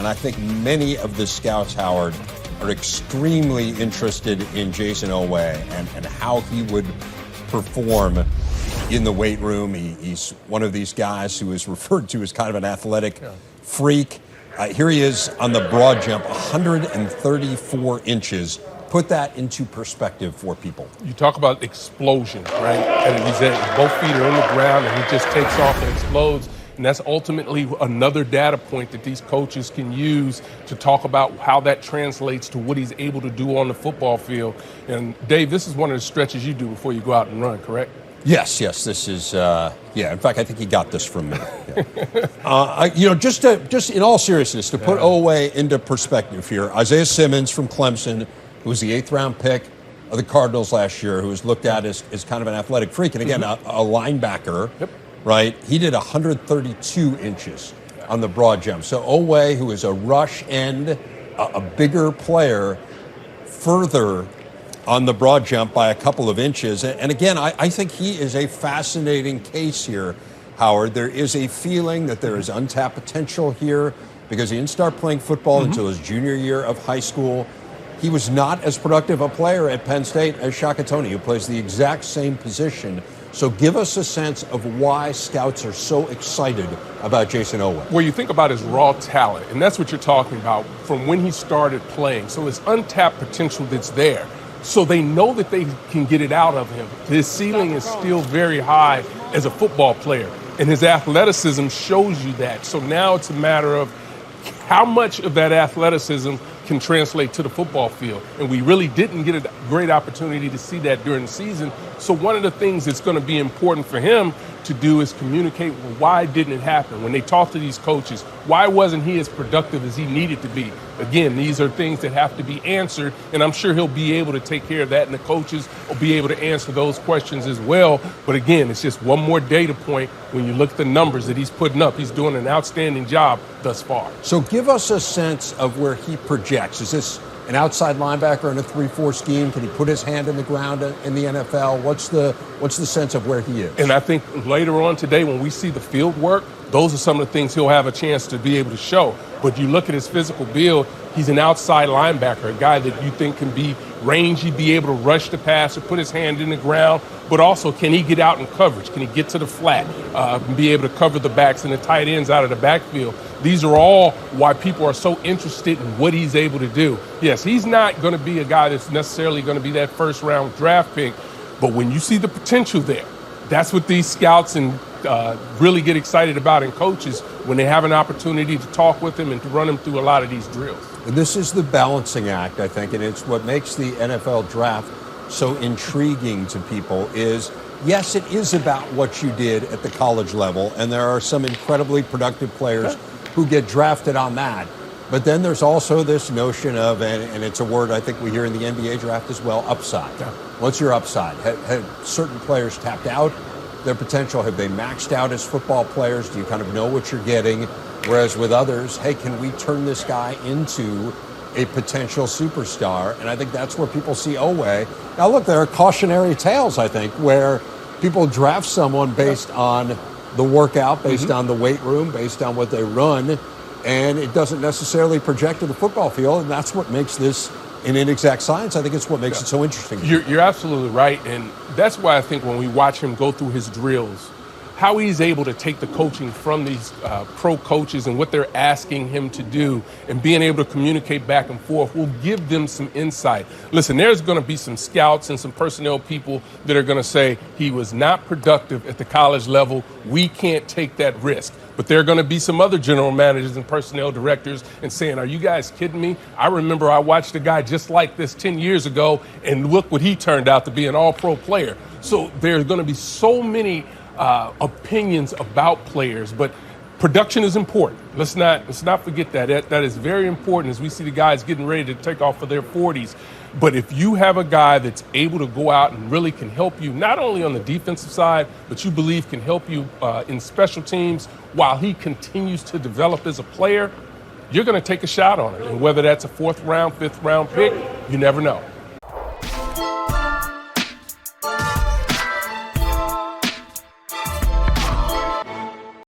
And I think many of the scouts, Howard, are extremely interested in Jayson Oweh and how he would perform in the weight room. He's one of these guys who is referred to as kind of an athletic freak. Here he is on the broad jump, 134 inches. Put that into perspective for people. You talk about explosion, right? And both feet are on the ground, and he just takes off and explodes. And that's ultimately another data point that these coaches can use to talk about how that translates to what he's able to do on the football field. And Dave, this is one of the stretches you do before you go out and run, correct? Yes, this is, in fact, I think he got this from me. Yeah. Just in all seriousness, to put Oweh into perspective here, Isaiah Simmons from Clemson, who was the 8th-round pick of the Cardinals last year, who was looked at as kind of an athletic freak, and again, a linebacker, right? He did 132 inches on the broad jump. So Oweh, who is a rush end, a bigger player, further on the broad jump by a couple of inches. And again, I think he is a fascinating case here, Howard. There is a feeling that there is untapped potential here because he didn't start playing football until his junior year of high school. He was not as productive a player at Penn State as Shaka Toney, who plays the exact same position. So give us a sense of why scouts are so excited about Jayson Oweh. Well, you think about his raw talent, and that's what you're talking about from when he started playing. So his untapped potential that's there. So they know that they can get it out of him. His ceiling is still very high as a football player, and his athleticism shows you that. So now it's a matter of how much of that athleticism can translate to the football field. And we really didn't get a great opportunity to see that during the season. So one of the things that's going to be important for him to do is communicate, well, why didn't it happen? When they talk to these coaches, why wasn't he as productive as he needed to be? Again, these are things that have to be answered, and I'm sure he'll be able to take care of that, and the coaches will be able to answer those questions as well. But again, it's just one more data point when you look at the numbers that he's putting up. He's doing an outstanding job thus far. So give us a sense of where he projects. Is this an outside linebacker in a 3-4 scheme? Can he put his hand in the ground in the NFL? What's the sense of where he is? And I think later on today when we see the field work, those are some of the things he'll have a chance to be able to show. But you look at his physical build, he's an outside linebacker, a guy that you think can be rangy, be able to rush the passer, put his hand in the ground, but also can he get out in coverage? Can he get to the flat, be able to cover the backs and the tight ends out of the backfield? These are all why people are so interested in what he's able to do. Yes, he's not going to be a guy that's necessarily going to be that first-round draft pick, but when you see the potential there, that's what these scouts and really get excited about in coaches when they have an opportunity to talk with him and to run him through a lot of these drills. And this is the balancing act, I think, and it's what makes the NFL draft so intriguing to people is, yes, it is about what you did at the college level, and there are some incredibly productive players who get drafted on that. But then there's also this notion of, and it's a word I think we hear in the NBA draft as well, upside. Yeah. What's your upside? Have certain players tapped out their potential? Have they maxed out as football players? Do you kind of know what you're getting? Whereas with others, hey, can we turn this guy into a potential superstar? And I think that's where people see Oweh. Now, look, there are cautionary tales, I think, where people draft someone based on the workout, based on the weight room, based on what they run, and it doesn't necessarily project to the football field, and that's what makes this an inexact science. I think it's what makes it so interesting. You're absolutely right, and that's why I think when we watch him go through his drills, how he's able to take the coaching from these pro coaches and what they're asking him to do and being able to communicate back and forth will give them some insight. Listen, there's going to be some scouts and some personnel people that are going to say he was not productive at the college level. We can't take that risk. But there are going to be some other general managers and personnel directors and saying, are you guys kidding me? I remember I watched a guy just like this 10 years ago, and look what he turned out to be, an all-pro player. So there's going to be so many opinions about players, but production is important. Let's not forget that. That is very important as we see the guys getting ready to take off for their 40s. But if you have a guy that's able to go out and really can help you, not only on the defensive side, but you believe can help you in special teams while he continues to develop as a player, you're going to take a shot on it. And whether that's a 4th round, 5th round pick, you never know.